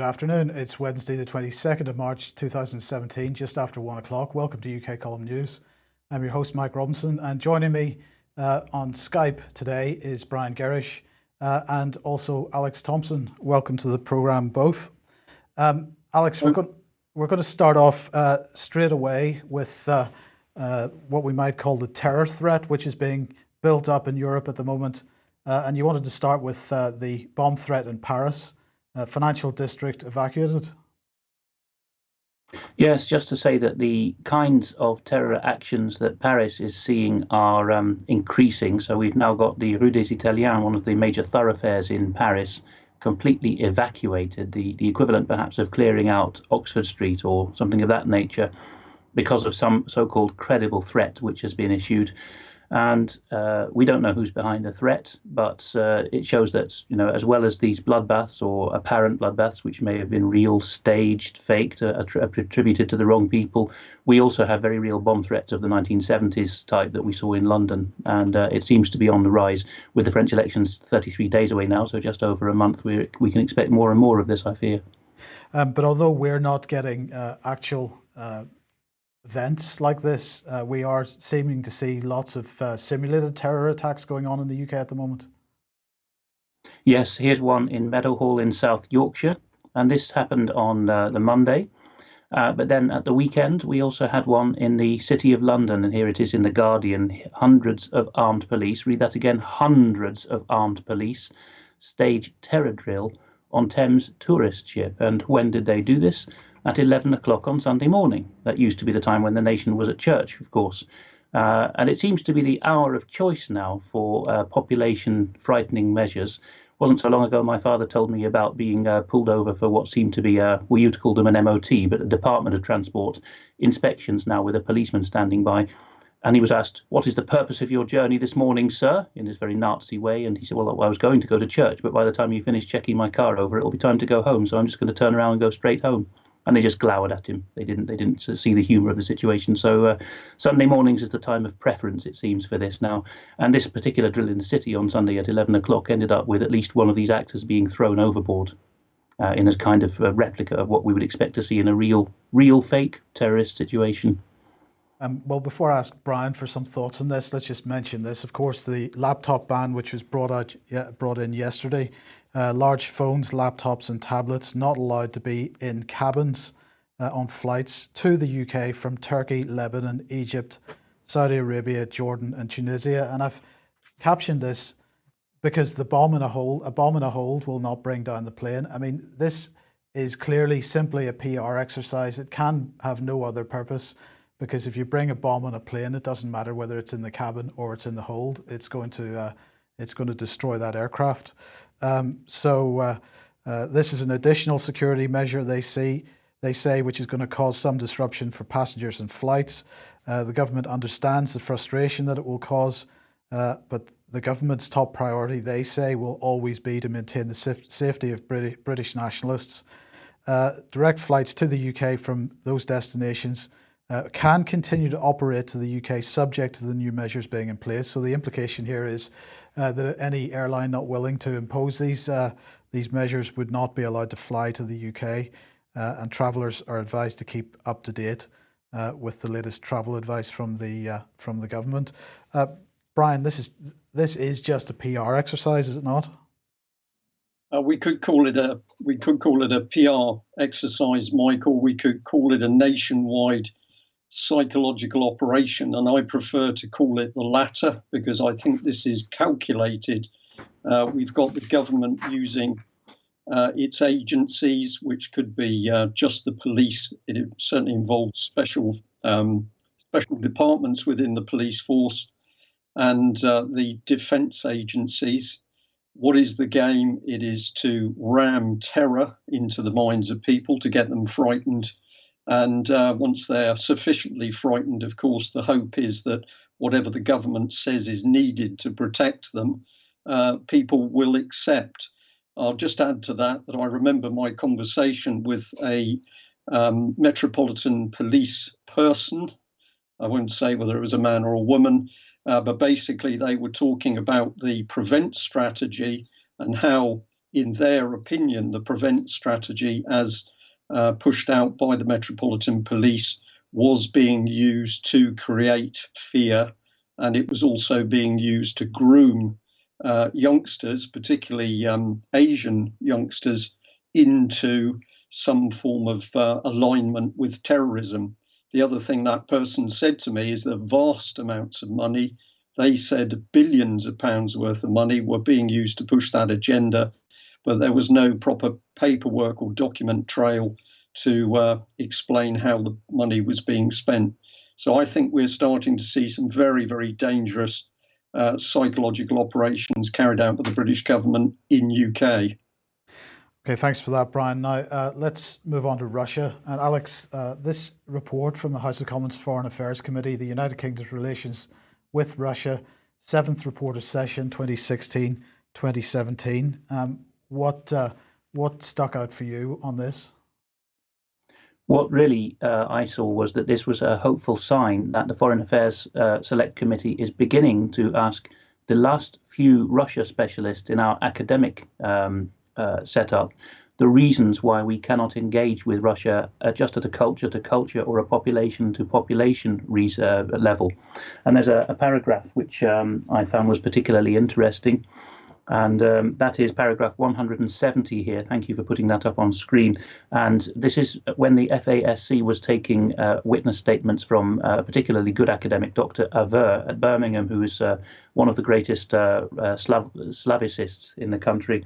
afternoon. It's Wednesday, the 22nd of March 2017, just after 1 o'clock. Welcome to UK Column News. I'm your host, Mike Robinson, and joining me on Skype today is Brian Gerrish and also Alex Thomson. Welcome to the programme, both. Alex, we're going to start off straight away with what we might call the terror threat, which is being built up in Europe at the moment. And you wanted to start with the bomb threat in Paris. Financial district evacuated? Yes, just to say that the kinds of terror actions that Paris is seeing are increasing. So we've now got the Rue des Italiens, one of the major thoroughfares in Paris, completely evacuated, the equivalent perhaps of clearing out Oxford Street or something of that nature, because of some so-called credible threat which has been issued. And we don't know who's behind the threat, but it shows that, as well as these bloodbaths or apparent bloodbaths, which may have been real, staged, faked, attributed to the wrong people, we also have very real bomb threats of the 1970s type that we saw in London. And it seems to be on the rise with the French elections 33 days away now, so just over a month. We can expect more and more of this, I fear. But although we're not getting actual events like this, we are seeming to see lots of simulated terror attacks going on in the UK at the moment. Yes, here's one in Meadowhall in South Yorkshire, and this happened on the Monday. But then at the weekend, we also had one in the City of London, and here it is in The Guardian. Hundreds of armed police, read that again, hundreds of armed police stage terror drill on Thames tourist ship. And when did they do this? At 11 o'clock on Sunday morning. That used to be the time when the nation was at church, of course. And it seems to be the hour of choice now for population frightening measures. Wasn't so long ago my father told me about being pulled over for what seemed to be, we used to call them an MOT, but a Department of Transport inspections now with a policeman standing by. And he was asked, "What is the purpose of your journey this morning, sir?" in this very Nazi way. And he said, "Well, I was going to go to church, but by the time you finish checking my car over, it'll be time to go home. So I'm just going to turn around and go straight home." And they just glowered at him. They didn't see the humour of the situation. So Sunday mornings is the time of preference, it seems, for this now. And this particular drill in the city on Sunday at 11 o'clock ended up with at least one of these actors being thrown overboard in a kind of replica of what we would expect to see in a real fake terrorist situation. Well, before I ask Brian for some thoughts on this, let's just mention this. Of course, the laptop ban, which was brought in yesterday, large phones, laptops and tablets not allowed to be in cabins on flights to the UK from Turkey, Lebanon, Egypt, Saudi Arabia, Jordan and Tunisia. And I've captioned this because a bomb in a hold will not bring down the plane. I mean, this is clearly simply a PR exercise. It can have no other purpose, because if you bring a bomb on a plane, it doesn't matter whether it's in the cabin or it's in the hold. It's going to destroy that aircraft. So this is an additional security measure they say, which is going to cause some disruption for passengers and flights. The government understands the frustration that it will cause, but the government's top priority, they say, will always be to maintain the safety of British nationalists. Direct flights to the UK from those destinations can continue to operate to the UK subject to the new measures being in place. So the implication here is that any airline not willing to impose these measures would not be allowed to fly to the UK, and travellers are advised to keep up to date with the latest travel advice from the government. Brian, this is just a PR exercise, is it not? We could call it a PR exercise, Michael. We could call it a nationwide psychological operation, and I prefer to call it the latter, because I think this is calculated. We've got the government using its agencies, which could be just the police. It certainly involves special departments within the police force, and the defence agencies. What is the game? It is to ram terror into the minds of people, to get them frightened. And once they're sufficiently frightened, of course, the hope is that whatever the government says is needed to protect them, people will accept. I'll just add to that I remember my conversation with a Metropolitan Police person. I won't say whether it was a man or a woman, but basically they were talking about the prevent strategy and how in their opinion, the prevent strategy as pushed out by the Metropolitan Police was being used to create fear, and it was also being used to groom youngsters, particularly Asian youngsters, into some form of alignment with terrorism. The other thing that person said to me is that vast amounts of money, they said billions of pounds worth of money, were being used to push that agenda, but there was no proper paperwork or document trail to explain how the money was being spent. So I think we're starting to see some very, very dangerous psychological operations carried out by the British government in UK. Okay, thanks for that, Brian. Now, let's move on to Russia. And Alex, this report from the House of Commons Foreign Affairs Committee, the United Kingdom's relations with Russia, 7th report of session 2016-2017. What stuck out for you on this? What really I saw was that this was a hopeful sign that the Foreign Affairs Select Committee is beginning to ask the last few Russia specialists in our academic setup the reasons why we cannot engage with Russia just at a culture to culture or a population to population level. And there's a paragraph which I found was particularly interesting. And that is paragraph 170 here. Thank you for putting that up on screen. And this is when the FASC was taking witness statements from a particularly good academic, Dr. Aver at Birmingham, who is one of the greatest Slavicists in the country.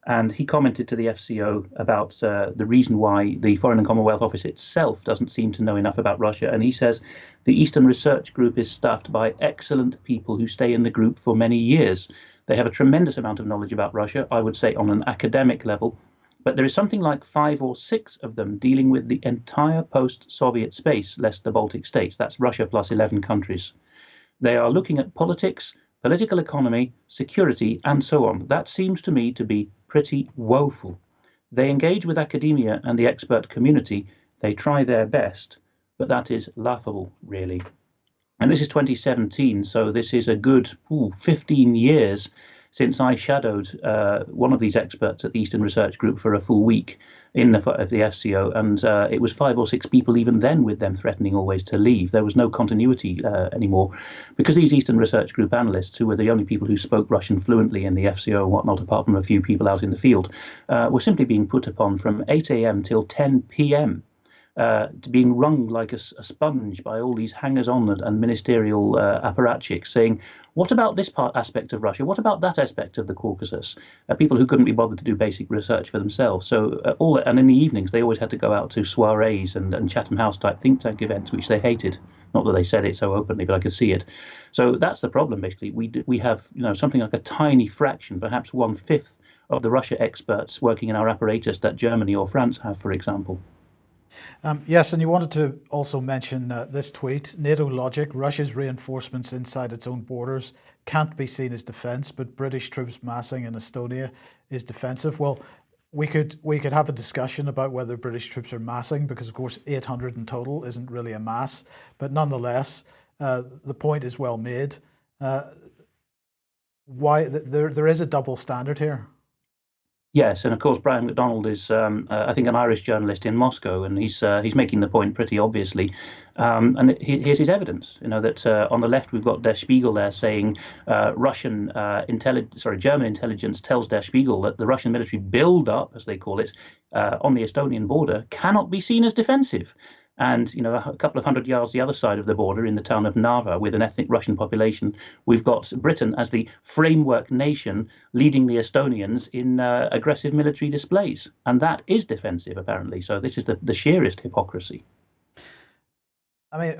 And he commented to the FCO about the reason why the Foreign and Commonwealth Office itself doesn't seem to know enough about Russia. And he says the Eastern Research Group is staffed by excellent people who stay in the group for many years. They have a tremendous amount of knowledge about Russia, I would say on an academic level, but there is something like 5 or 6 of them dealing with the entire post-Soviet space, less the Baltic states. That's Russia plus 11 countries. They are looking at politics, political economy, security, and so on. That seems to me to be pretty woeful. They engage with academia and the expert community. They try their best, but that is laughable, really. And this is 2017, so this is a good 15 years since I shadowed one of these experts at the Eastern Research Group for a full week in the FCO, and it was 5 or 6 people even then, with them threatening always to leave. There was no continuity anymore, because these Eastern Research Group analysts, who were the only people who spoke Russian fluently in the FCO and whatnot, apart from a few people out in the field, were simply being put upon from 8 a.m. till 10 p.m. To being wrung like a sponge by all these hangers-on and ministerial apparatchiks, saying, what about this aspect of Russia? What about that aspect of the Caucasus? People who couldn't be bothered to do basic research for themselves. So and in the evenings, they always had to go out to soirees and Chatham House type think tank events, which they hated. Not that they said it so openly, but I could see it. So that's the problem, basically. We have something like a tiny fraction, perhaps 1/5 of the Russia experts working in our apparatus that Germany or France have, for example. Yes, and you wanted to also mention this tweet: NATO logic, Russia's reinforcements inside its own borders can't be seen as defence, but British troops massing in Estonia is defensive. Well, we could have a discussion about whether British troops are massing, because of course 800 in total isn't really a mass, but nonetheless, the point is well made. Why there is a double standard here? Yes, and of course Brian MacDonald is, I think, an Irish journalist in Moscow, and he's making the point pretty obviously. And here's his evidence. That on the left we've got Der Spiegel there saying German intelligence tells Der Spiegel that the Russian military build-up, as they call it, on the Estonian border cannot be seen as defensive. And a couple of 100 yards the other side of the border, in the town of Narva, with an ethnic Russian population, we've got Britain as the framework nation leading the Estonians in aggressive military displays, and that is defensive apparently. So this is the sheerest hypocrisy. I mean,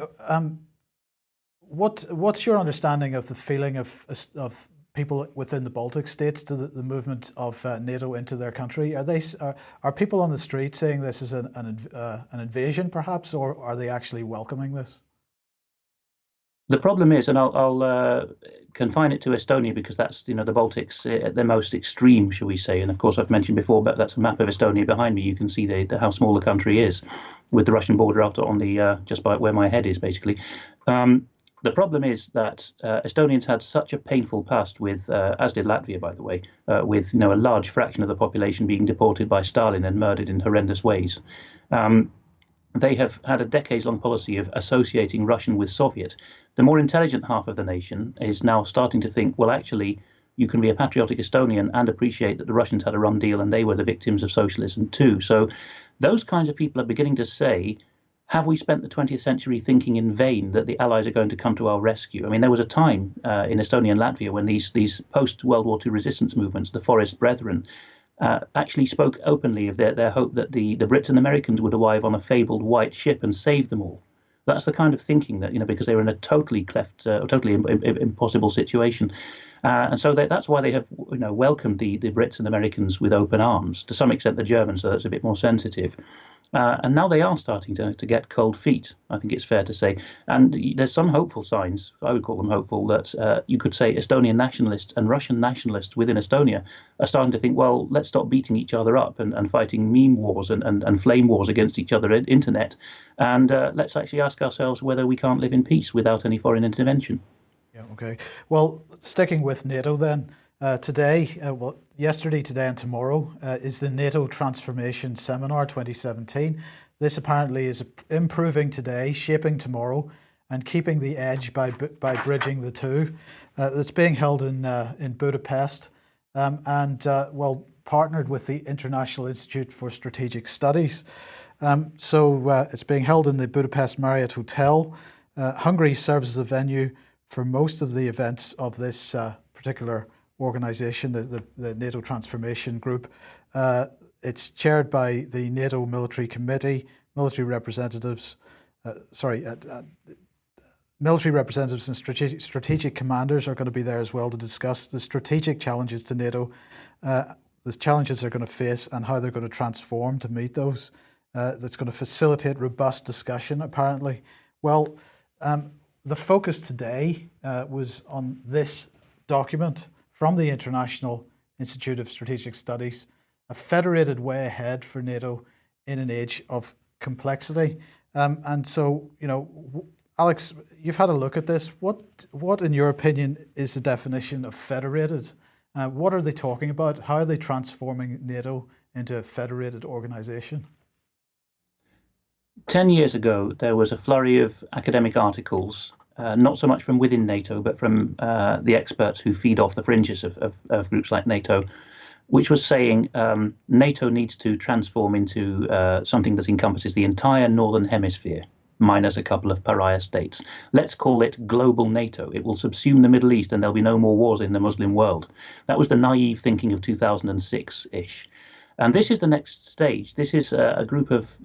what's your understanding of the feeling of people within the Baltic states to the movement of NATO into their country? Are people on the street saying this is an invasion, perhaps, or are they actually welcoming this? The problem is, and I'll confine it to Estonia because that's the Baltics at their most extreme, shall we say? And of course, I've mentioned before, but that's a map of Estonia behind me. You can see how small the country is, with the Russian border out on the just by where my head is, basically. The problem is that Estonians had such a painful past with, as did Latvia, by the way, with a large fraction of the population being deported by Stalin and murdered in horrendous ways. They have had a decades-long policy of associating Russian with Soviet. The more intelligent half of the nation is now starting to think, well, actually, you can be a patriotic Estonian and appreciate that the Russians had a rum deal and they were the victims of socialism too. So those kinds of people are beginning to say, have we spent the 20th century thinking in vain that the Allies are going to come to our rescue? I mean, there was a time in Estonia and Latvia when these post-World War II resistance movements, the Forest Brethren, actually spoke openly of their hope that the Brits and Americans would arrive on a fabled white ship and save them all. That's the kind of thinking that, because they were in a totally totally impossible situation. And so that's why they have welcomed the Brits and Americans with open arms. To some extent, the Germans, so that's a bit more sensitive. And now they are starting to get cold feet, I think it's fair to say. And there's some hopeful signs, I would call them hopeful, that you could say Estonian nationalists and Russian nationalists within Estonia are starting to think, well, let's stop beating each other up and fighting meme wars and flame wars against each other on internet. And let's actually ask ourselves whether we can't live in peace without any foreign intervention. Yeah, okay. Well, sticking with NATO then, yesterday, today and tomorrow is the NATO Transformation Seminar 2017. This apparently is improving today, shaping tomorrow, and keeping the edge by bridging the two. It's being held in Budapest partnered with the International Institute for Strategic Studies. It's being held in the Budapest Marriott Hotel. Hungary serves as a venue for most of the events of this particular organization, the NATO Transformation Group. It's chaired by the NATO Military Committee. Military representatives and strategic commanders are going to be there as well to discuss the strategic challenges to NATO, the challenges they're going to face and how they're going to transform to meet those. That's going to facilitate robust discussion, apparently. Well, the focus today was on this document from the International Institute of Strategic Studies, a federated way ahead for NATO in an age of complexity. Alex, you've had a look at this. What, in your opinion, is the definition of federated? What are they talking about? How are they transforming NATO into a federated organization? 10 years ago, there was a flurry of academic articles, not so much from within NATO, but from the experts who feed off the fringes of groups like NATO, which was saying NATO needs to transform into something that encompasses the entire Northern Hemisphere, minus a couple of pariah states. Let's call it global NATO. It will subsume the Middle East and there'll be no more wars in the Muslim world. That was the naive thinking of 2006-ish. And this is the next stage. This is a group of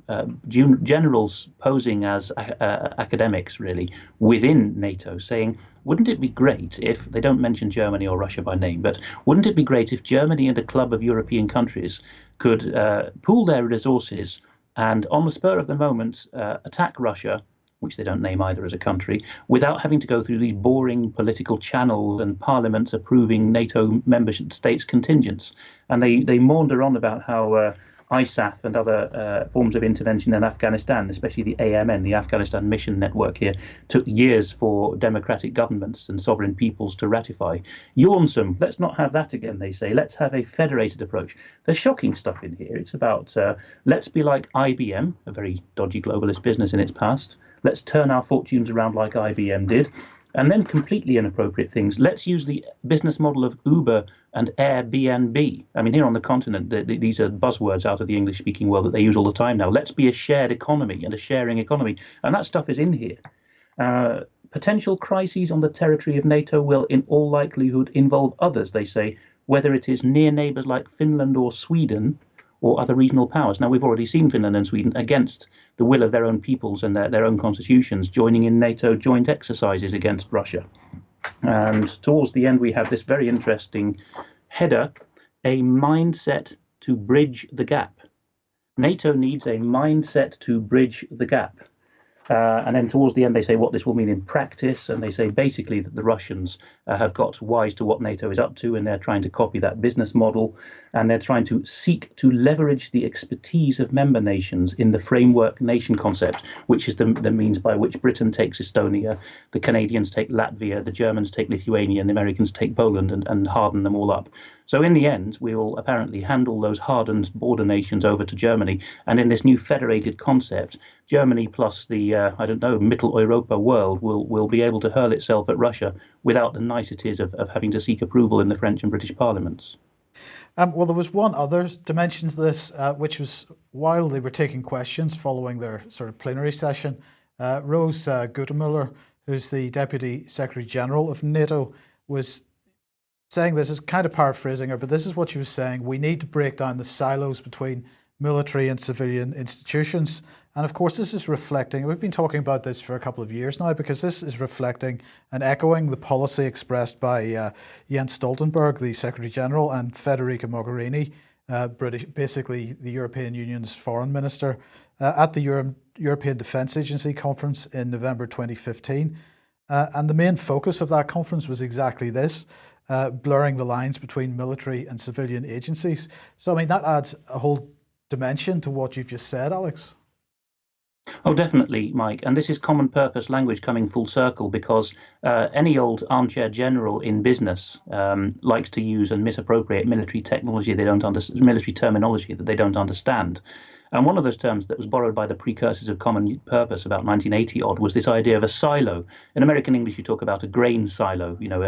generals posing as academics, really, within NATO, saying, wouldn't it be great if, they don't mention Germany or Russia by name, but wouldn't it be great if Germany and a club of European countries could pool their resources and, on the spur of the moment, attack Russia, which they don't name either as a country, without having to go through these boring political channels and parliaments approving NATO membership states' contingents. And they maunder on about how ISAF and other forms of intervention in Afghanistan, especially the AMN, the Afghanistan Mission Network here, took years for democratic governments and sovereign peoples to ratify. Yawnsome, let's not have that again, they say. Let's have a federated approach. There's shocking stuff in here. It's about, let's be like IBM, a very dodgy globalist business in its past. Let's turn our fortunes around like IBM did. And then completely inappropriate things. Let's use the business model of Uber and Airbnb. I mean, here on the continent, these are buzzwords out of the English-speaking world that they use all the time now. Let's be a shared economy and a sharing economy. And that stuff is in here. Potential crises on the territory of NATO will, in all likelihood, involve others, they say, whether it is near neighbours like Finland or Sweden or other regional powers. Now, we've already seen Finland and Sweden, against the will of their own peoples and their own constitutions, joining in NATO joint exercises against Russia. And towards the end, we have this very interesting header, a mindset to bridge the gap. NATO needs a mindset to bridge the gap. And then towards the end, they say what this will mean in practice. And they say basically that the Russians have got wise to what NATO is up to, and they're trying to copy that business model. And they're trying to seek to leverage the expertise of member nations in the framework nation concept, which is the means by which Britain takes Estonia, the Canadians take Latvia, the Germans take Lithuania, and the Americans take Poland, and harden them all up. So in the end, we will apparently hand all those hardened border nations over to Germany. And in this new federated concept, Germany plus the, I don't know, Middle Europa world will be able to hurl itself at Russia without the niceties of having to seek approval in the French and British parliaments. Well, there was one other dimension to this, which was while they were taking questions following their sort of plenary session, Rose Guttemüller, who's the Deputy Secretary General of NATO, was saying, this is kind of paraphrasing her, but this is what she was saying: we need to break down the silos between military and civilian institutions. And of course, this is reflecting, we've been talking about this for a couple of years now, because this is reflecting and echoing the policy expressed by Jens Stoltenberg, the Secretary General, and Federica Mogherini, basically the European Union's foreign minister, at the European Defence Agency conference in November 2015. And the main focus of that conference was exactly this: blurring the lines between military and civilian agencies. So, I mean, that adds a whole dimension to what you've just said, Alex. Oh, definitely, Mike. And this is common purpose language coming full circle, because any old armchair general in business likes to use and misappropriate military technology they don't understand, military terminology that they don't understand. And one of those terms that was borrowed by the precursors of common purpose about 1980 odd was this idea of a silo. In American English, you talk about a grain silo, you know,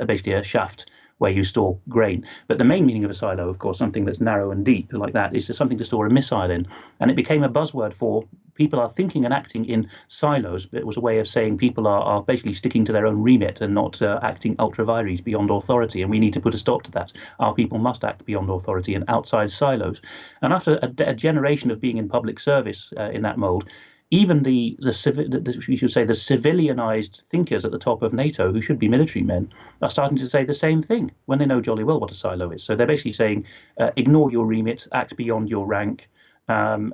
basically a shaft where you store grain. But the main meaning of a silo, of course, something that's narrow and deep like that, is something to store a missile in. And it became a buzzword for people are thinking and acting in silos. It was a way of saying people are basically sticking to their own remit and not acting ultra vires beyond authority. And we need to put a stop to that. Our people must act beyond authority and outside silos. And after a generation of being in public service in that mold, even we should say the civilianized thinkers at the top of NATO, who should be military men, are starting to say the same thing when they know jolly well what a silo is. So they're basically saying, ignore your remit, act beyond your rank, and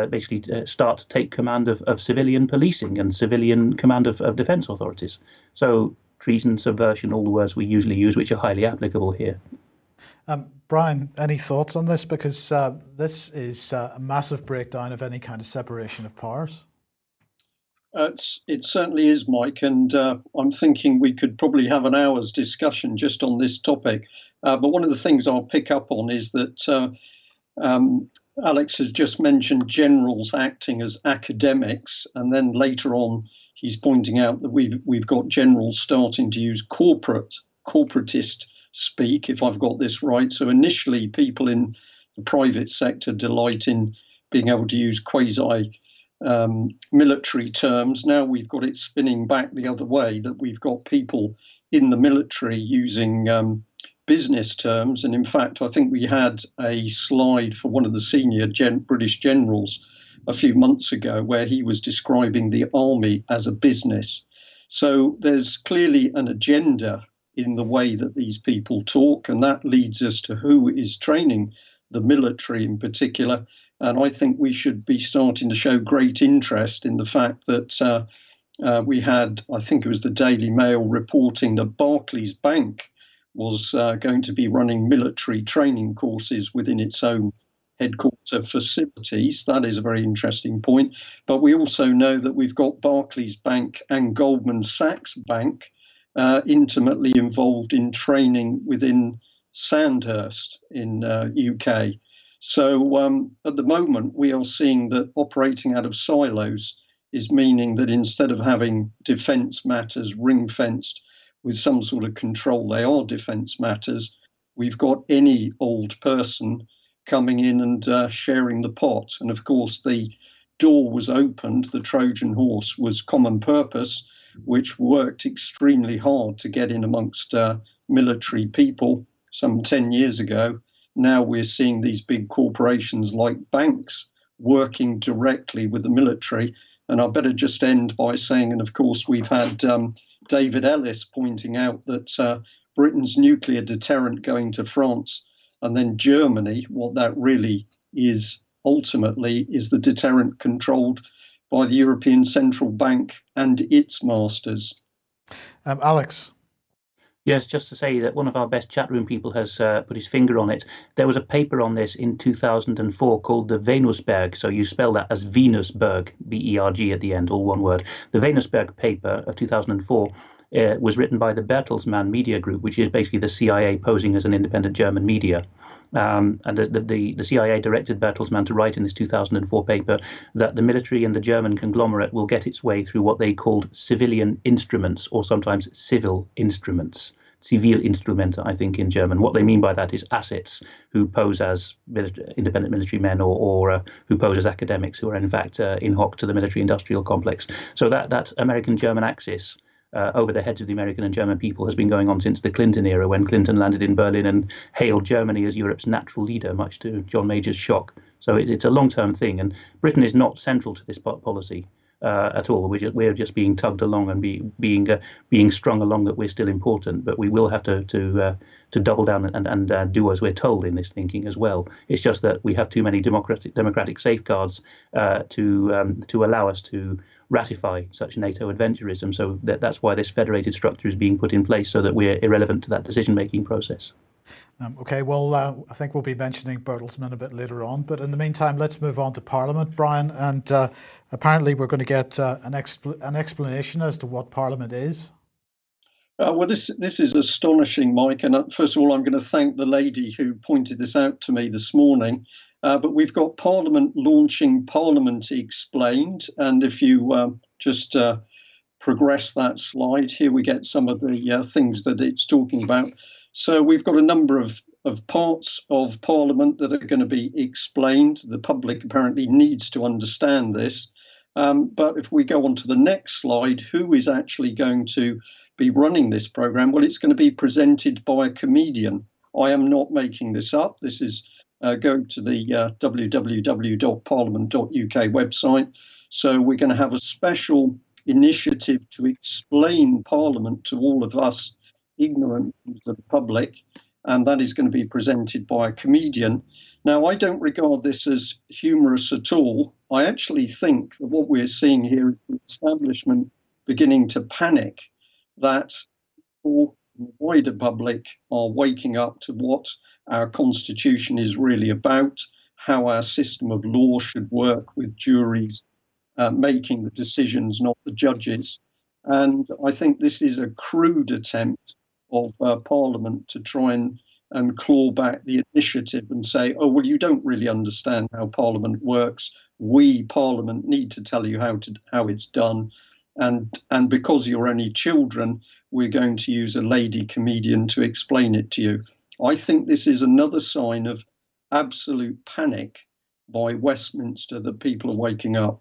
basically start to take command of civilian policing and civilian command of defence authorities. So treason, subversion, all the words we usually use, which are highly applicable here. Brian, any thoughts on this? Because this is a massive breakdown of any kind of separation of powers. It certainly is, Mike, and I'm thinking we could probably have an hour's discussion just on this topic. But one of the things I'll pick up on is that Alex has just mentioned generals acting as academics, and then later on he's pointing out that we've got generals starting to use corporatist speak, if I've got this right. So initially, people in the private sector delight in being able to use quasi military terms. Now we've got it spinning back the other way, that we've got people in the military using business terms. And in fact, I think we had a slide for one of the senior British generals a few months ago where he was describing the army as a business. So there's clearly an agenda in the way that these people talk, and that leads us to who is training the military in particular. And I think we should be starting to show great interest in the fact that we had, I think it was the Daily Mail reporting that Barclays Bank was going to be running military training courses within its own headquarter facilities. That is a very interesting point. But we also know that we've got Barclays Bank and Goldman Sachs Bank intimately involved in training within Sandhurst in UK. So at the moment, we are seeing that operating out of silos is meaning that instead of having defence matters ring-fenced with some sort of control, they are defence matters. We've got any old person coming in and sharing the pot. And of course, the door was opened. The Trojan horse was common purpose, which worked extremely hard to get in amongst military people some 10 years ago. Now we're seeing these big corporations like banks working directly with the military. And I better just end by saying, and of course, we've had David Ellis pointing out that Britain's nuclear deterrent going to France and then Germany, what that really is ultimately is the deterrent controlled by the European Central Bank and its masters. Alex. Yes, just to say that one of our best chat room people has put his finger on it. There was a paper on this in 2004 called the Venusberg. So you spell that as Venusberg, B-E-R-G at the end, all one word. The Venusberg paper of 2004 was written by the Bertelsmann Media Group, which is basically the CIA posing as an independent German media. And the CIA directed Bertelsmann to write in this 2004 paper that the military and the German conglomerate will get its way through what they called civilian instruments, or sometimes civil instruments. Zivilinstrumente, I think, in German. What they mean by that is assets who pose as independent military men, or who pose as academics who are in fact in hoc to the military-industrial complex. So that American-German axis over the heads of the American and German people has been going on since the Clinton era, when Clinton landed in Berlin and hailed Germany as Europe's natural leader, much to John Major's shock. So it's a long-term thing, and Britain is not central to this policy at all. We're just being tugged along and being strung along that we're still important, but we will have to double down and do as we're told in this thinking as well. It's just that we have too many democratic safeguards to allow us to ratify such NATO adventurism. So that's why this federated structure is being put in place, so that we're irrelevant to that decision-making process. Okay, well, I think we'll be mentioning Bertelsmann a bit later on, but in the meantime, let's move on to Parliament, Brian. And apparently we're going to get an explanation as to what Parliament is. Well, this is astonishing, Mike. And first of all, I'm going to thank the lady who pointed this out to me this morning. But we've got Parliament launching Parliament Explained. And if you just progress that slide, here we get some of the things that it's talking about. So we've got a number of parts of Parliament that are going to be explained. The public apparently needs to understand this. But if we go on to the next slide, who is actually going to be running this programme? Well, it's going to be presented by a comedian. I am not making this up. This is go to the www.parliament.uk website. So we're going to have a special initiative to explain Parliament to all of us ignorant to the public, and that is going to be presented by a comedian. Now, I don't regard this as humorous at all. I actually think that what we're seeing here is the establishment beginning to panic that people in the wider public are waking up to what our constitution is really about, how our system of law should work, with juries making the decisions, not the judges. And I think this is a crude attempt of Parliament to try and claw back the initiative and say, oh, well, you don't really understand how Parliament works. We, Parliament, need to tell you how it's done. And because you're only children, we're going to use a lady comedian to explain it to you. I think this is another sign of absolute panic by Westminster that people are waking up.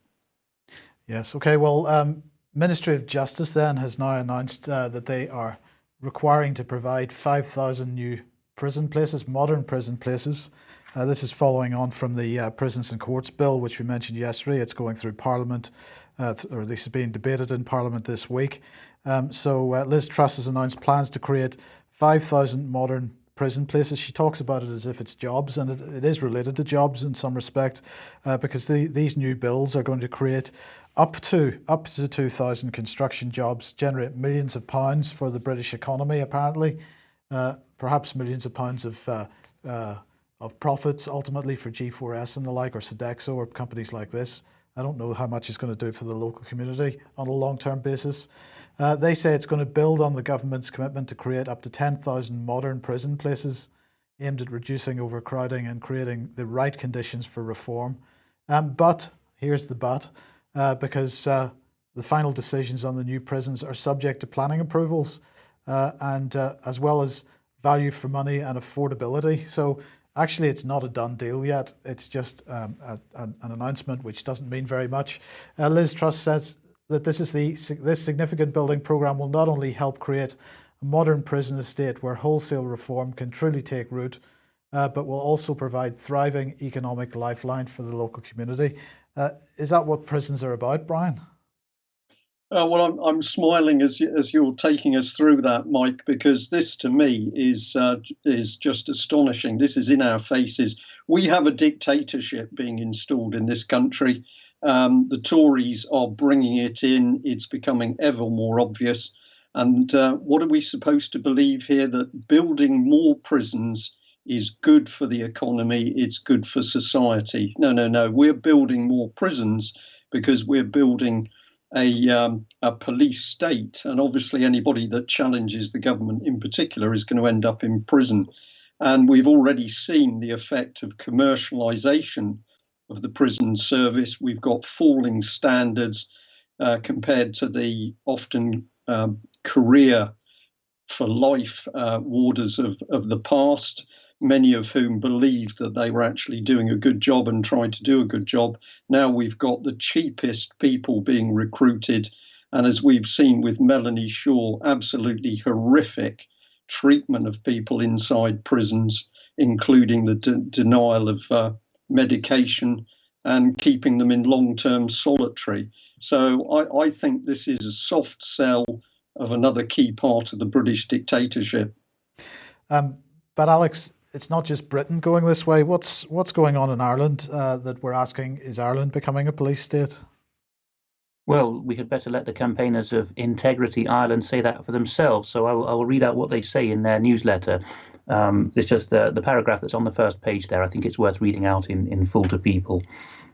Yes. Okay. Well, Ministry of Justice then has now announced that they are requiring to provide 5,000 new prison places, modern prison places. This is following on from the Prisons and Courts Bill, which we mentioned yesterday. It's going through Parliament, or at least being debated in Parliament this week. So Liz Truss has announced plans to create 5,000 modern prison places. She talks about it as if it's jobs, and it is related to jobs in some respect, because these new bills are going to create up to 2,000 construction jobs, generate millions of pounds for the British economy, apparently, perhaps millions of pounds of profits ultimately for G4S and the like, or Sodexo, or companies like this. I don't know how much it's going to do for the local community on a long-term basis. They say it's going to build on the government's commitment to create up to 10,000 modern prison places aimed at reducing overcrowding and creating the right conditions for reform. But here's the but. Because the final decisions on the new prisons are subject to planning approvals and as well as value for money and affordability. So actually it's not a done deal yet. It's just an announcement, which doesn't mean very much. Liz Truss says that this significant building programme will not only help create a modern prison estate where wholesale reform can truly take root, but will also provide thriving economic lifeline for the local community. Is that what prisons are about, Brian? Well, I'm smiling as you're taking us through that, Mike, because this to me is just astonishing. This is in our faces. We have a dictatorship being installed in this country. The Tories are bringing it in. It's becoming ever more obvious. And what are we supposed to believe here? That building more prisons is good for the economy, it's good for society. No, no, no. We're building more prisons because we're building a police state. And obviously, anybody that challenges the government in particular is going to end up in prison. And we've already seen the effect of commercialisation of the prison service. We've got falling standards compared to the often career for life warders of the past, many of whom believed that they were actually doing a good job and tried to do a good job. Now we've got the cheapest people being recruited. And as we've seen with Melanie Shaw, absolutely horrific treatment of people inside prisons, including the denial of medication and keeping them in long-term solitary. So I think this is a soft sell of another key part of the British dictatorship. But Alex, it's not just Britain going this way. What's going on in Ireland that we're asking, is Ireland becoming a police state? Well, we had better let the campaigners of Integrity Ireland say that for themselves. So I will read out what they say in their newsletter. It's just the paragraph that's on the first page there. I think it's worth reading out in full to people.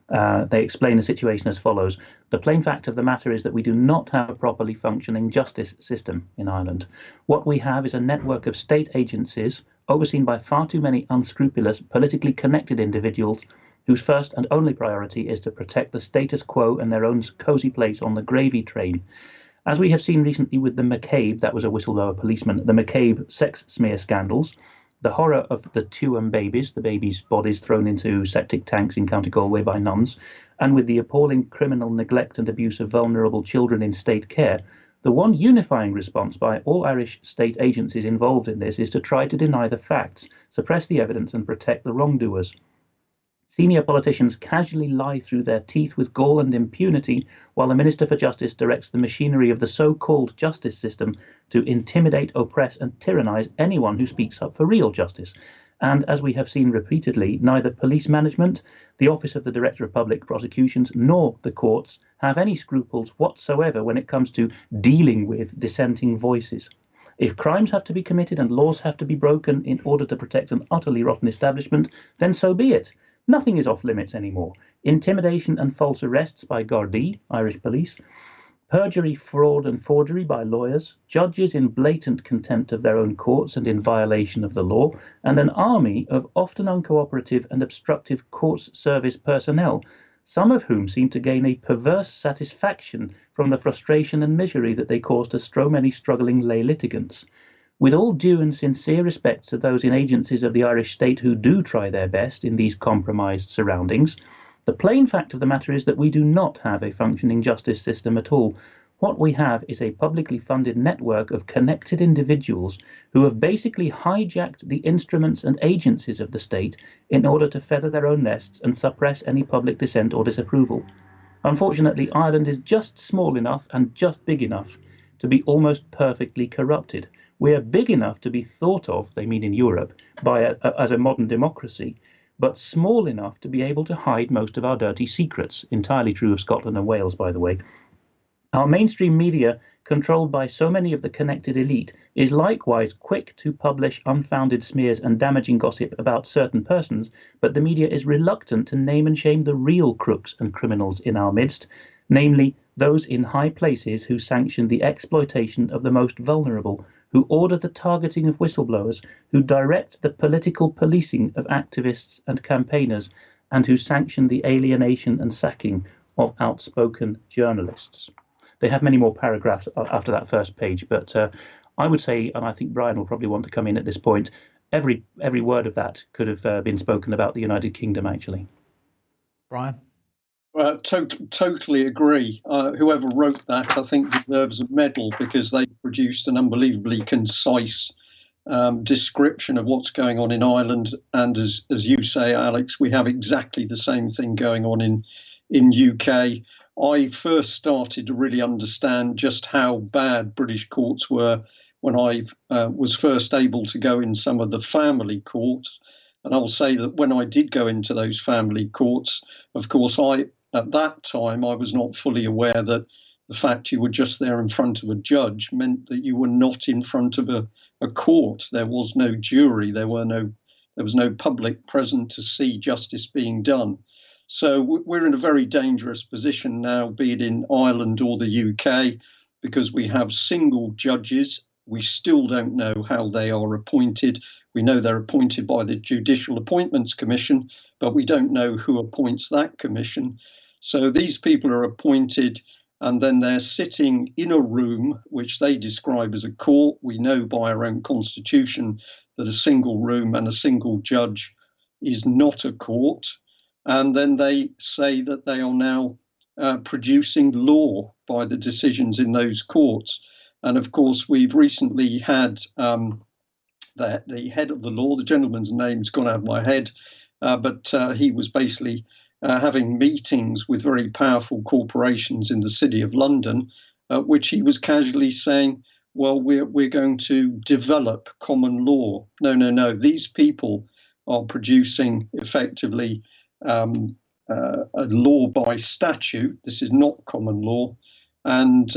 They explain the situation as follows. The plain fact of the matter is that we do not have a properly functioning justice system in Ireland. What we have is a network of state agencies overseen by far too many unscrupulous, politically connected individuals whose first and only priority is to protect the status quo and their own cosy place on the gravy train. As we have seen recently with the McCabe, that was a whistleblower policeman, the McCabe sex smear scandals, the horror of the Tuam babies, the babies' bodies thrown into septic tanks in County Galway by nuns, and with the appalling criminal neglect and abuse of vulnerable children in state care, the one unifying response by all Irish state agencies involved in this is to try to deny the facts, suppress the evidence, and protect the wrongdoers. Senior politicians casually lie through their teeth with gall and impunity, while the Minister for Justice directs the machinery of the so-called justice system to intimidate, oppress, and tyrannise anyone who speaks up for real justice. And as we have seen repeatedly, neither police management, the Office of the Director of Public Prosecutions, nor the courts have any scruples whatsoever when it comes to dealing with dissenting voices. If crimes have to be committed and laws have to be broken in order to protect an utterly rotten establishment, then so be it. Nothing is off limits anymore. Intimidation and false arrests by Gardaí, Irish police, perjury, fraud and forgery by lawyers, judges in blatant contempt of their own courts and in violation of the law, and an army of often uncooperative and obstructive courts service personnel, some of whom seem to gain a perverse satisfaction from the frustration and misery that they cause to so many struggling lay litigants. With all due and sincere respect to those in agencies of the Irish state who do try their best in these compromised surroundings, the plain fact of the matter is that we do not have a functioning justice system at all. What we have is a publicly funded network of connected individuals who have basically hijacked the instruments and agencies of the state in order to feather their own nests and suppress any public dissent or disapproval. Unfortunately, Ireland is just small enough and just big enough to be almost perfectly corrupted. We are big enough to be thought of, they mean in Europe, as a modern democracy, but small enough to be able to hide most of our dirty secrets. Entirely true of Scotland and Wales, by the way. Our mainstream media, controlled by so many of the connected elite, is likewise quick to publish unfounded smears and damaging gossip about certain persons, but the media is reluctant to name and shame the real crooks and criminals in our midst, namely those in high places who sanction the exploitation of the most vulnerable, who order the targeting of whistleblowers, who direct the political policing of activists and campaigners, and who sanction the alienation and sacking of outspoken journalists. They have many more paragraphs after that first page, but I would say, and I think Brian will probably want to come in at this point, every word of that could have been spoken about the United Kingdom, actually. Brian? Totally agree. Whoever wrote that, I think, deserves a medal because they produced an unbelievably concise description of what's going on in Ireland. And as you say, Alex, we have exactly the same thing going on in UK. I first started to really understand just how bad British courts were when I was first able to go in some of the family courts. And I'll say that when I did go into those family courts, of course, at that time, I was not fully aware that the fact you were just there in front of a judge meant that you were not in front of a court. There was no jury. There was no public present to see justice being done. So we're in a very dangerous position now, be it in Ireland or the UK, because we have single judges. We still don't know how they are appointed. We know they're appointed by the Judicial Appointments Commission, but we don't know who appoints that commission. So these people are appointed, and then they're sitting in a room which they describe as a court. We know by our own constitution that a single room and a single judge is not a court. And then they say that they are now producing law by the decisions in those courts. And of course, we've recently had the head of the law, the gentleman's name's gone out of my head, but he was basically having meetings with very powerful corporations in the City of London, which he was casually saying, well, we're going to develop common law. No. These people are producing effectively a law by statute. This is not common law. And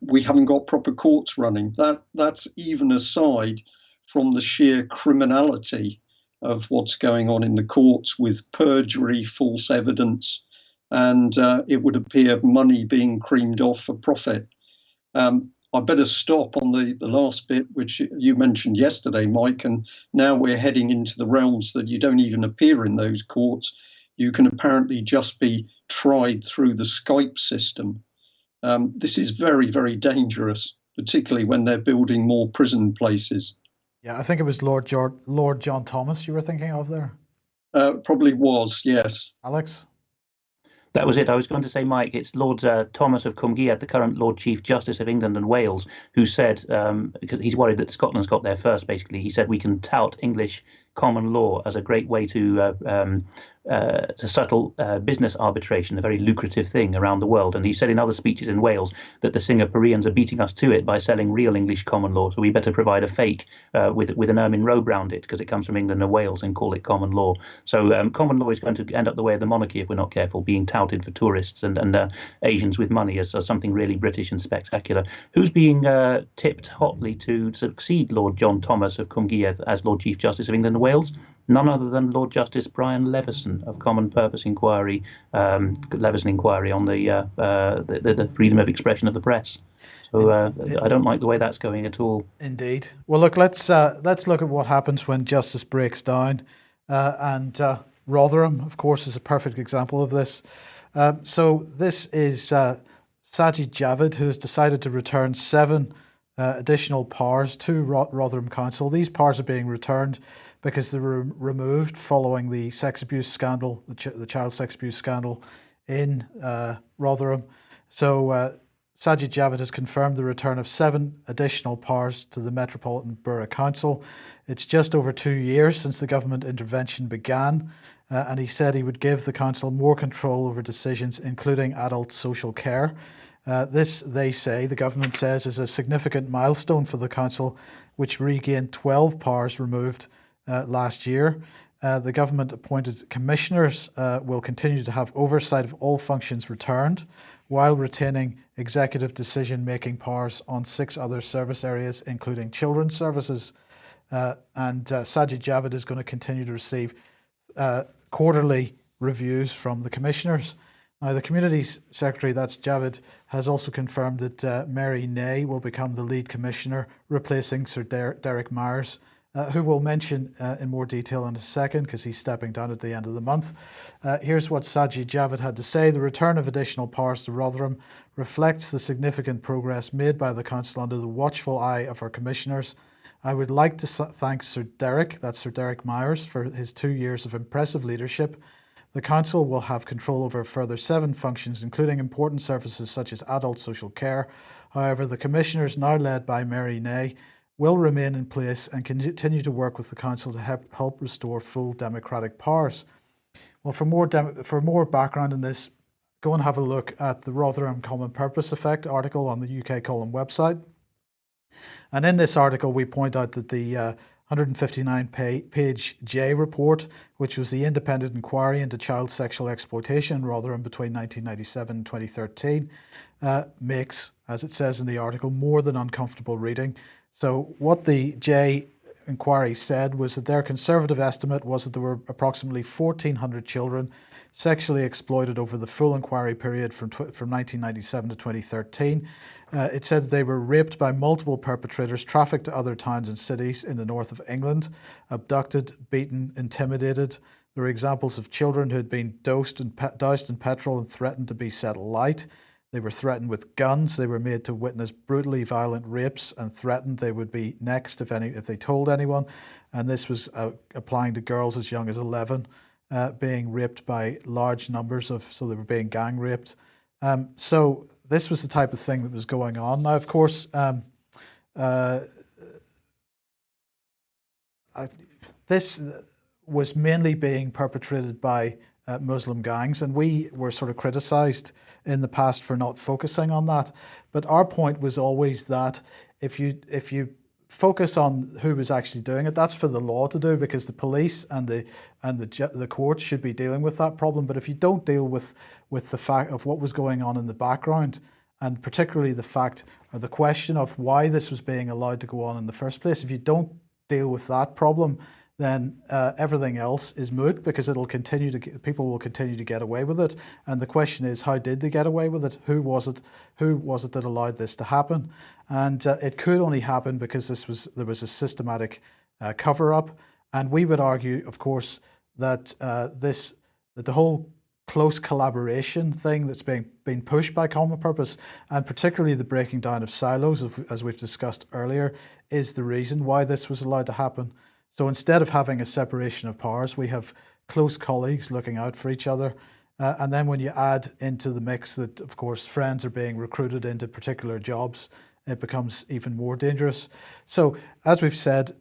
we haven't got proper courts running. That's even aside from the sheer criminality of what's going on in the courts with perjury, false evidence, and it would appear money being creamed off for profit. I better stop on the last bit, which you mentioned yesterday, Mike, and now we're heading into the realms that you don't even appear in those courts. You can apparently just be tried through the Skype system. This is very, very dangerous, particularly when they're building more prison places. Yeah, I think it was Lord John Thomas you were thinking of there. Probably was, yes. Alex? That was it. I was going to say, Mike, it's Lord Thomas of Cumgead, the current Lord Chief Justice of England and Wales, who said, because he's worried that Scotland's got there first, basically, he said we can tout English common law as a great way to settle business arbitration, a very lucrative thing around the world. And he said in other speeches in Wales that the Singaporeans are beating us to it by selling real English common law. So we better provide a fake with an ermine robe round it because it comes from England and Wales and call it common law. So common law is going to end up the way of the monarchy if we're not careful, being touted for tourists and Asians with money as something really British and spectacular. Who's being tipped hotly to succeed Lord John Thomas of Cumgead as Lord Chief Justice of England and Wales? None other than Lord Justice Brian Leveson of Common Purpose Inquiry, Leveson Inquiry on the freedom of expression of the press. So I don't like the way that's going at all. Indeed. Well, look, let's look at what happens when justice breaks down, and Rotherham, of course, is a perfect example of this. So this is Sajid Javid, who has decided to return 7 additional powers to Rotherham Council. These powers are being returned because they were removed following the sex abuse scandal, the child sex abuse scandal in Rotherham. So Sajid Javid has confirmed the return of 7 additional powers to the Metropolitan Borough Council. It's just over 2 years since the government intervention began, and he said he would give the council more control over decisions, including adult social care. This, they say, the government says, is a significant milestone for the council, which regained 12 powers removed last year. The government appointed commissioners will continue to have oversight of all functions returned, while retaining executive decision-making powers on 6 other service areas, including children's services. And Sajid Javid is going to continue to receive quarterly reviews from the commissioners. Now, the Communities Secretary, that's Javid, has also confirmed that Mary Ney will become the lead commissioner, replacing Sir Derek Myers, who we'll mention in more detail in a second because he's stepping down at the end of the month. Here's what Sajid Javid had to say. The return of additional powers to Rotherham reflects the significant progress made by the council under the watchful eye of our commissioners. I would like to thank Sir Derek, that's Sir Derek Myers, for his 2 years of impressive leadership. The council will have control over a further 7 functions, including important services such as adult social care. However, the commissioners, now led by Mary Ney, will remain in place and continue to work with the council to help restore full democratic powers. Well, for more background on this, go and have a look at the Rotherham Common Purpose Effect article on the UK Column website. And in this article, we point out that the 159-page J report, which was the independent inquiry into child sexual exploitation in Rotherham between 1997 and 2013, makes, as it says in the article, more than uncomfortable reading. So what the J inquiry said was that their conservative estimate was that there were approximately 1,400 children sexually exploited over the full inquiry period from 1997 to 2013. It said that they were raped by multiple perpetrators, trafficked to other towns and cities in the north of England, abducted, beaten, intimidated. There were examples of children who had been doused in petrol and threatened to be set alight. They were threatened with guns. They were made to witness brutally violent rapes and threatened they would be next if they told anyone. And this was applying to girls as young as 11, being raped by large numbers so they were being gang raped. So this was the type of thing that was going on. Now, of course, this was mainly being perpetrated by Muslim gangs, and we were sort of criticized in the past for not focusing on that. But our point was always that if you focus on who was actually doing it, that's for the law to do, because the police and the courts should be dealing with that problem. But if you don't deal with the fact of what was going on in the background, and particularly the fact or the question of why this was being allowed to go on in the first place, if you don't deal with that problem, then everything else is moot, because people will continue to get away with it. And the question is, how did they get away with it? Who was it that allowed this to happen? And it could only happen because there was a systematic cover-up. And we would argue, of course, that the whole close collaboration thing that's being pushed by Common Purpose, and particularly the breaking down of silos, as we've discussed earlier, is the reason why this was allowed to happen. So instead of having a separation of powers, we have close colleagues looking out for each other. And then when you add into the mix that, of course, friends are being recruited into particular jobs, it becomes even more dangerous. So, as we've said,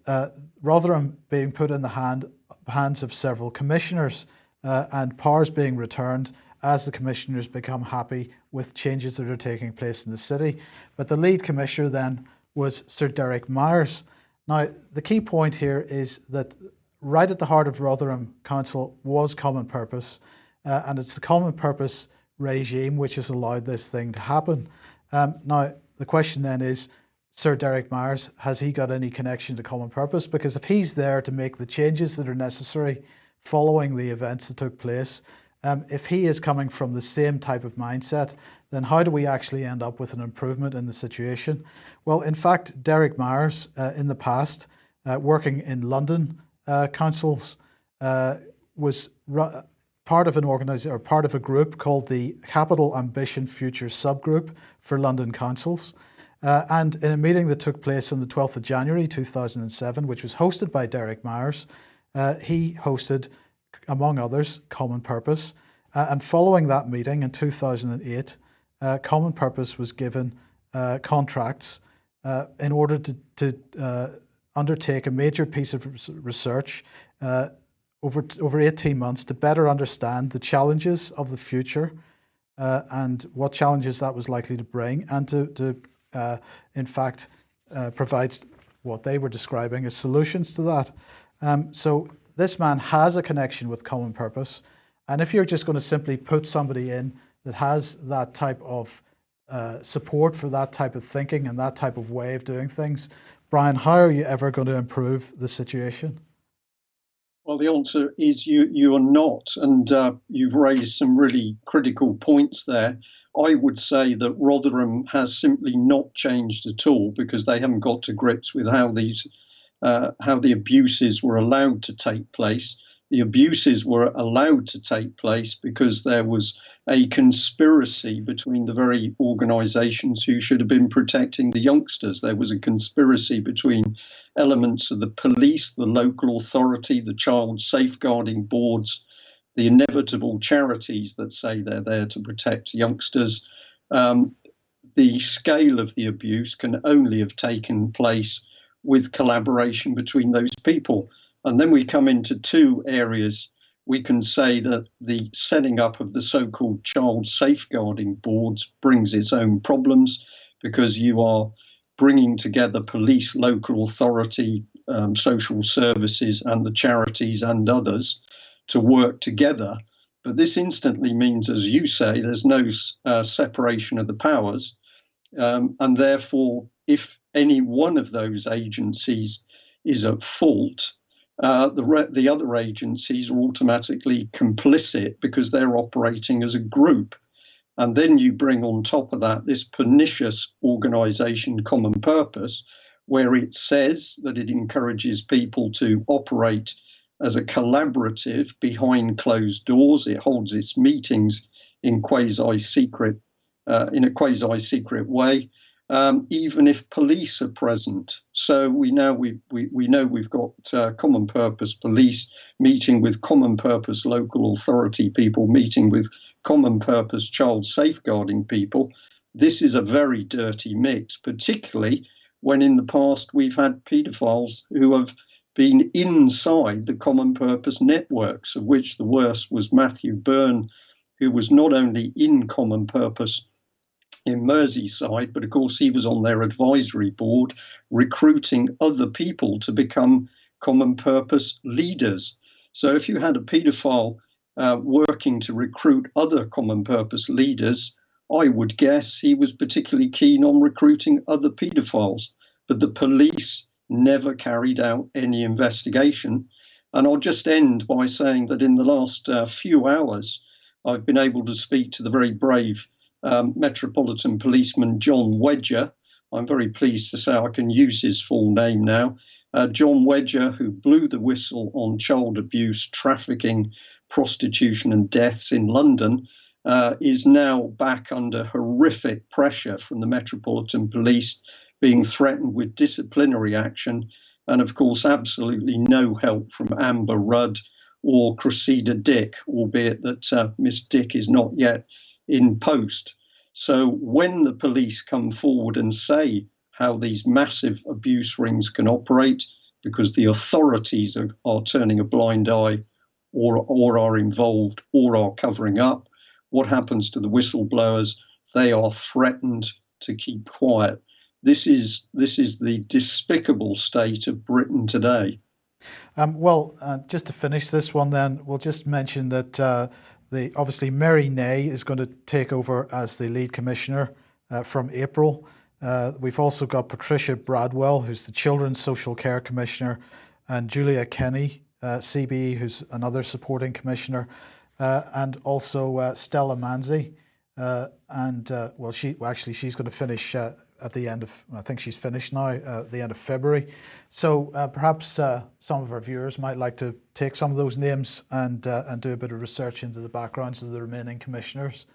Rotherham being put in the hands of several commissioners, and powers being returned as the commissioners become happy with changes that are taking place in the city. But the lead commissioner then was Sir Derek Myers. Now, the key point here is that right at the heart of Rotherham Council was Common Purpose, and it's the Common Purpose regime which has allowed this thing to happen. Now, the question then is, Sir Derek Myers, has he got any connection to Common Purpose? Because if he's there to make the changes that are necessary following the events that took place, if he is coming from the same type of mindset, then how do we actually end up with an improvement in the situation? Well, in fact, Derek Myers, in the past, working in London councils, was part of an organisation or part of a group called the Capital Ambition Future Subgroup for London Councils. And in a meeting that took place on the 12th of January 2007, which was hosted by Derek Myers, he hosted, among others, Common Purpose. And following that meeting in 2008, Common Purpose was given contracts in order to undertake a major piece of research over 18 months to better understand the challenges of the future and what challenges that was likely to bring, and to in fact, provide what they were describing as solutions to that. So this man has a connection with Common Purpose. And if you're just going to simply put somebody in that has that type of support for that type of thinking and that type of way of doing things, Brian, how are you ever going to improve the situation? Well, the answer is you are not, and you've raised some really critical points there. I would say that Rotherham has simply not changed at all, because they haven't got to grips with how the abuses were allowed to take place. The abuses were allowed to take place because there was a conspiracy between the very organisations who should have been protecting the youngsters. There was a conspiracy between elements of the police, the local authority, the child safeguarding boards, the inevitable charities that say they're there to protect youngsters. The scale of the abuse can only have taken place with collaboration between those people. And then we come into two areas. We can say that the setting up of the so-called child safeguarding boards brings its own problems, because you are bringing together police, local authority, social services, and the charities and others to work together. But this instantly means, as you say, there's no separation of the powers. And therefore, if any one of those agencies is at fault, the other agencies are automatically complicit because they're operating as a group. And then you bring on top of that this pernicious organisation, Common Purpose, where it says that it encourages people to operate as a collaborative behind closed doors. It holds its meetings in a quasi-secret way, even if police are present. So we know we've got Common Purpose police meeting with Common Purpose local authority people, meeting with Common Purpose child safeguarding people. This is a very dirty mix, particularly when in the past we've had paedophiles who have been inside the Common Purpose networks, of which the worst was Matthew Byrne, who was not only in Common Purpose in Merseyside, but of course he was on their advisory board recruiting other people to become Common Purpose leaders. So if you had a paedophile working to recruit other Common Purpose leaders, I would guess he was particularly keen on recruiting other paedophiles. But the police never carried out any investigation. And I'll just end by saying that in the last few hours, I've been able to speak to the very brave Metropolitan Policeman John Wedger. I'm very pleased to say I can use his full name now. John Wedger, who blew the whistle on child abuse, trafficking, prostitution and deaths in London, is now back under horrific pressure from the Metropolitan Police, being threatened with disciplinary action, and of course absolutely no help from Amber Rudd or Cressida Dick, albeit that Miss Dick is not yet in post. So when the police come forward and say how these massive abuse rings can operate, because the authorities are turning a blind eye or are involved or are covering up, what happens to the whistleblowers? They are threatened to keep quiet. This is the despicable state of Britain today. Just to finish this one, then we'll just mention that obviously Mary Ney is going to take over as the lead commissioner from April. We've also got Patricia Bradwell, who's the Children's Social Care Commissioner, and Julia Kenny, CBE, who's another supporting commissioner, and also Stella Manzi. She's going to finish at the end of, I think she's finished now, at the end of February. So perhaps some of our viewers might like to take some of those names and do a bit of research into the backgrounds of the remaining commissioners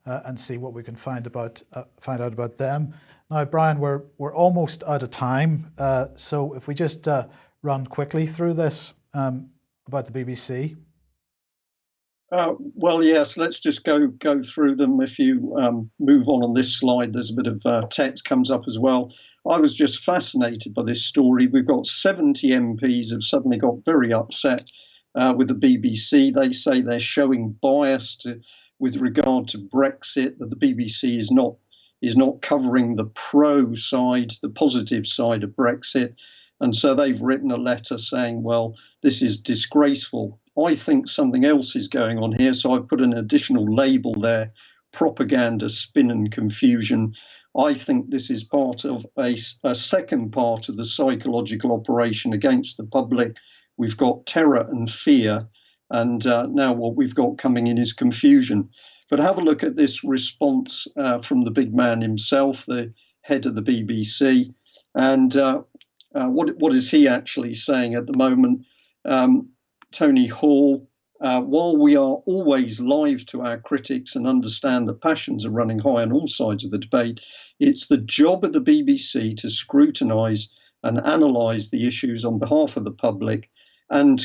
and see what we can find out about them. Now, Brian, we're almost out of time, so if we just run quickly through this about the BBC. Well, yes, let's just go through them. If you move on this slide, there's a bit of text comes up as well. I was just fascinated by this story. We've got 70 MPs have suddenly got very upset with the BBC. They say they're showing bias with regard to Brexit, that the BBC is not covering the pro side, the positive side of Brexit. And so they've written a letter saying, well, this is disgraceful. I think something else is going on here. So I've put an additional label there, propaganda, spin and confusion. I think this is part of a second part of the psychological operation against the public. We've got terror and fear. And now what we've got coming in is confusion. But have a look at this response from the big man himself, the head of the BBC. And what is he actually saying at the moment? Tony Hall, while we are always live to our critics and understand the passions are running high on all sides of the debate, it's the job of the BBC to scrutinise and analyse the issues on behalf of the public and,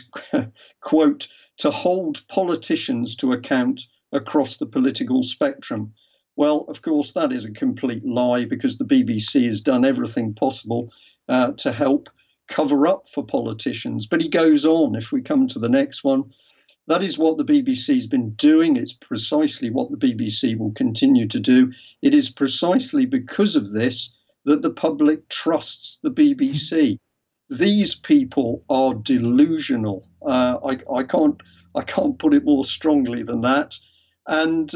quote, to hold politicians to account across the political spectrum. Well, of course, that is a complete lie, because the BBC has done everything possible to help cover up for politicians. But he goes on, if we come to the next one, that is what the BBC's been doing. It's precisely what the BBC will continue to do. It is precisely because of this that the public trusts the BBC. These people are delusional. I can't put it more strongly than that. And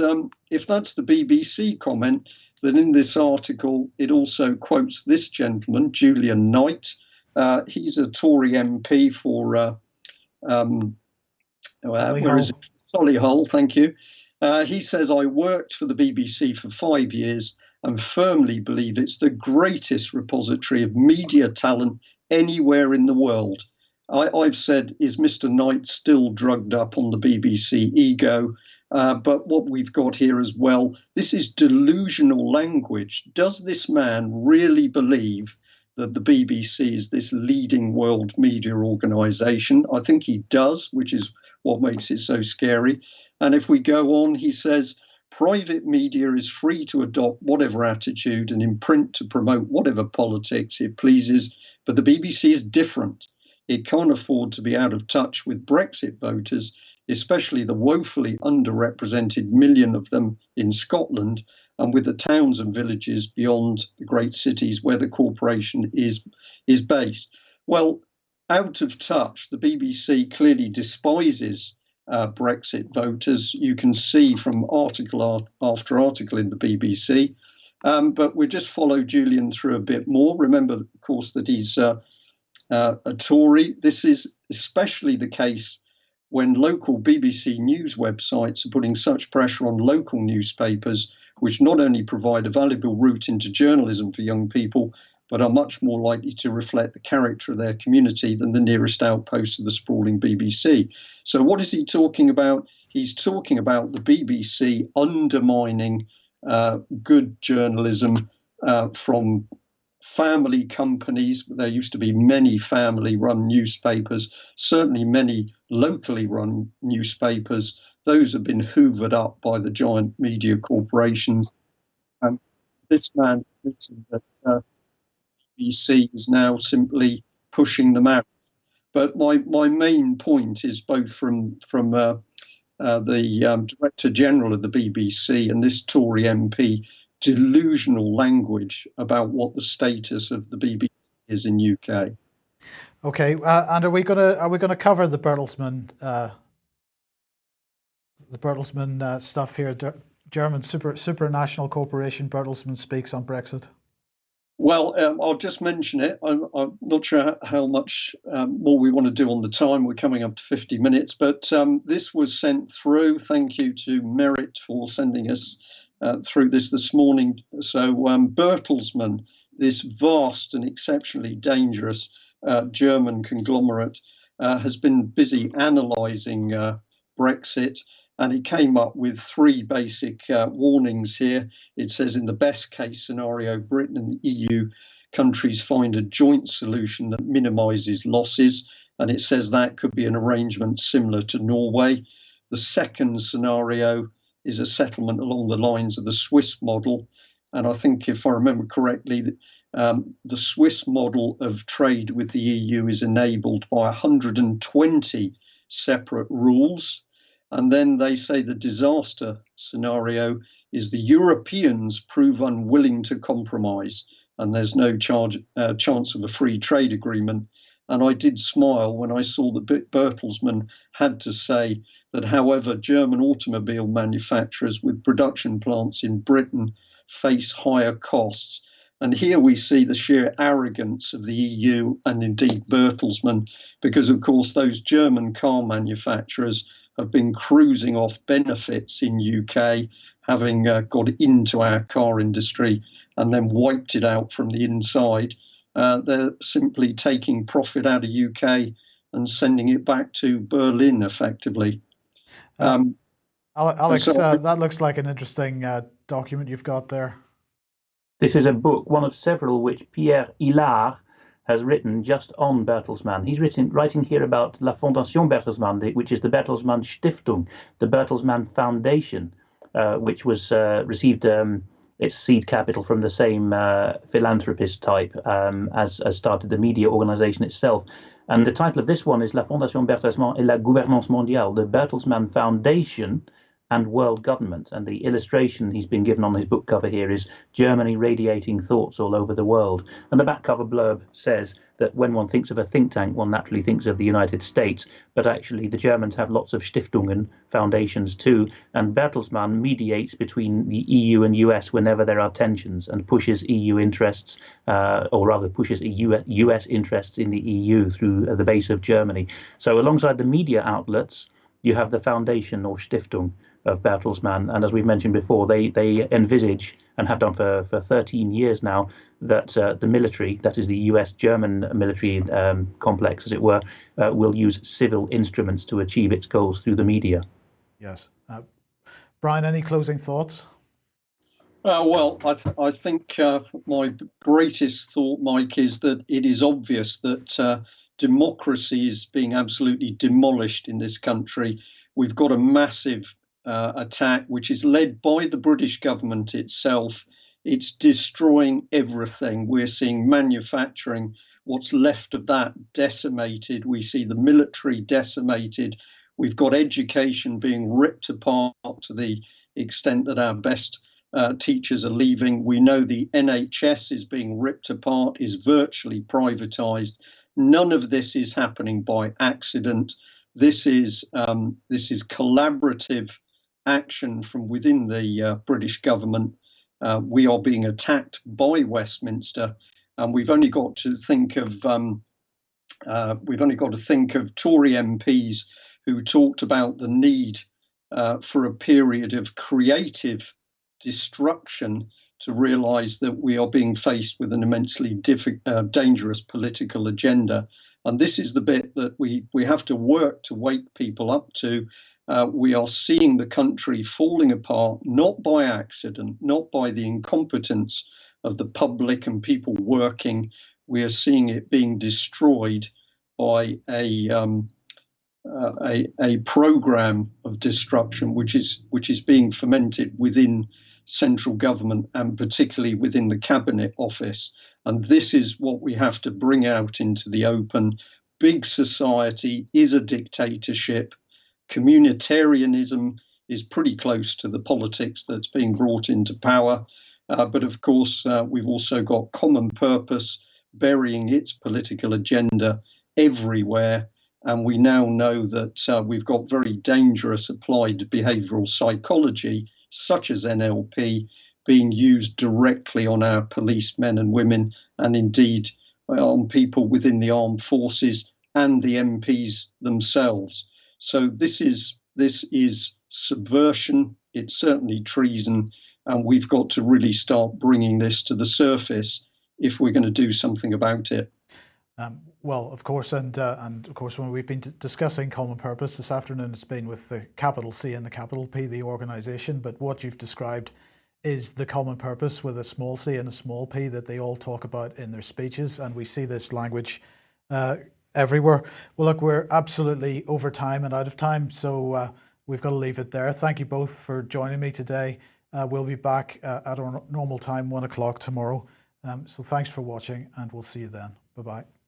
if that's the BBC comment, then in this article it also quotes this gentleman, Julian Knight. He's a Tory MP for where is it? Solihull, thank you. He says, I worked for the BBC for 5 years and firmly believe it's the greatest repository of media talent anywhere in the world. I've said, is Mr. Knight still drugged up on the BBC ego? But what we've got here as well, this is delusional language. Does this man really believe that the BBC is this leading world media organisation? I think he does, which is what makes it so scary. And if we go on, he says, private media is free to adopt whatever attitude and in print to promote whatever politics it pleases, but the BBC is different. It can't afford to be out of touch with Brexit voters, especially the woefully underrepresented million of them in Scotland and with the towns and villages beyond the great cities where the corporation is based. Well, out of touch, the BBC clearly despises Brexit voters. You can see from article after article in the BBC. But we'll just follow Julian through a bit more. Remember, of course, that he's a Tory. This is especially the case when local BBC news websites are putting such pressure on local newspapers, which not only provide a valuable route into journalism for young people, but are much more likely to reflect the character of their community than the nearest outpost of the sprawling BBC. So what is he talking about? He's talking about the BBC undermining good journalism from family companies. There used to be many family-run newspapers, certainly many locally run newspapers. Those have been hoovered up by the giant media corporations. And this man thinks that BBC is now simply pushing them out. But my main point is both from the Director General of the BBC and this Tory MP, delusional language about what the status of the BBC is in UK. Okay, and are we gonna cover the Bertelsmann stuff here? German supranational corporation Bertelsmann speaks on Brexit. Well, I'll just mention it. I'm not sure how much more we want to do on the time. We're coming up to 50 minutes, but this was sent through. Thank you to Merit for sending us through this morning. So Bertelsmann, this vast and exceptionally dangerous German conglomerate, has been busy analysing Brexit. And it came up with three basic warnings here. It says in the best case scenario, Britain and the EU countries find a joint solution that minimises losses. And it says that could be an arrangement similar to Norway. The second scenario is a settlement along the lines of the Swiss model. And I think if I remember correctly, the Swiss model of trade with the EU is enabled by 120 separate rules. And then they say the disaster scenario is the Europeans prove unwilling to compromise and there's no chance of a free trade agreement. And I did smile when I saw that Bertelsmann had to say that however German automobile manufacturers with production plants in Britain face higher costs. And here we see the sheer arrogance of the EU and indeed Bertelsmann, because of course those German car manufacturers have been cruising off benefits in UK, having got into our car industry and then wiped it out from the inside. They're simply taking profit out of UK and sending it back to Berlin, effectively. Alex, that looks like an interesting document you've got there. This is a book, one of several, which Pierre Hillard has written just on Bertelsmann. He's writing here about La Fondation Bertelsmann, which is the Bertelsmann Stiftung, the Bertelsmann Foundation, which was received its seed capital from the same philanthropist type as started the media organization itself. And the title of this one is La Fondation Bertelsmann et la Gouvernance Mondiale, the Bertelsmann Foundation and world government. And the illustration he's been given on his book cover here is Germany radiating thoughts all over the world. And the back cover blurb says that when one thinks of a think tank, one naturally thinks of the United States, but actually the Germans have lots of Stiftungen, foundations too, and Bertelsmann mediates between the EU and US whenever there are tensions and pushes EU interests, or rather pushes US interests in the EU through the base of Germany. So alongside the media outlets, you have the foundation or Stiftung of Bertelsmann. And as we've mentioned before, they envisage, and have done for 13 years now, that the military, that is the US-German military complex, as it were, will use civil instruments to achieve its goals through the media. Yes. Brian, any closing thoughts? Well, I think my greatest thought, Mike, is that it is obvious that democracy is being absolutely demolished in this country. We've got a massive attack, which is led by the British government itself. It's destroying everything. We're seeing manufacturing, what's left of that, decimated. We see the military decimated. We've got education being ripped apart to the extent that our best teachers are leaving. We know the NHS is being ripped apart, is virtually privatized. None of this is happening by accident. This is collaborative action from within the British government. We are being attacked by Westminster, and we've only got to think of Tory MPs who talked about the need for a period of creative destruction to realise that we are being faced with an immensely dangerous political agenda. And this is the bit that we have to work to wake people up to. We are seeing the country falling apart, not by accident, not by the incompetence of the public and people working. We are seeing it being destroyed by a program of destruction, which is being fomented within central government and particularly within the Cabinet Office. And this is what we have to bring out into the open. Big society is a dictatorship. Communitarianism is pretty close to the politics that's being brought into power. But of course, we've also got common purpose burying its political agenda everywhere. And we now know that we've got very dangerous applied behavioral psychology, such as NLP, being used directly on our policemen and women, and indeed on people within the armed forces and the MPs themselves. So this is subversion. It's certainly treason, and we've got to really start bringing this to the surface if we're going to do something about it. Well, of course, and of course, when we've been discussing common purpose this afternoon, it's been with the capital C and the capital P, the organisation. But what you've described is the common purpose with a small c and a small p that they all talk about in their speeches, and we see this language everywhere. Well, look, we're absolutely over time and out of time, so we've got to leave it there. Thank you both for joining me today. We'll be back at our normal time, 1 o'clock tomorrow. So thanks for watching, and we'll see you then. Bye-bye.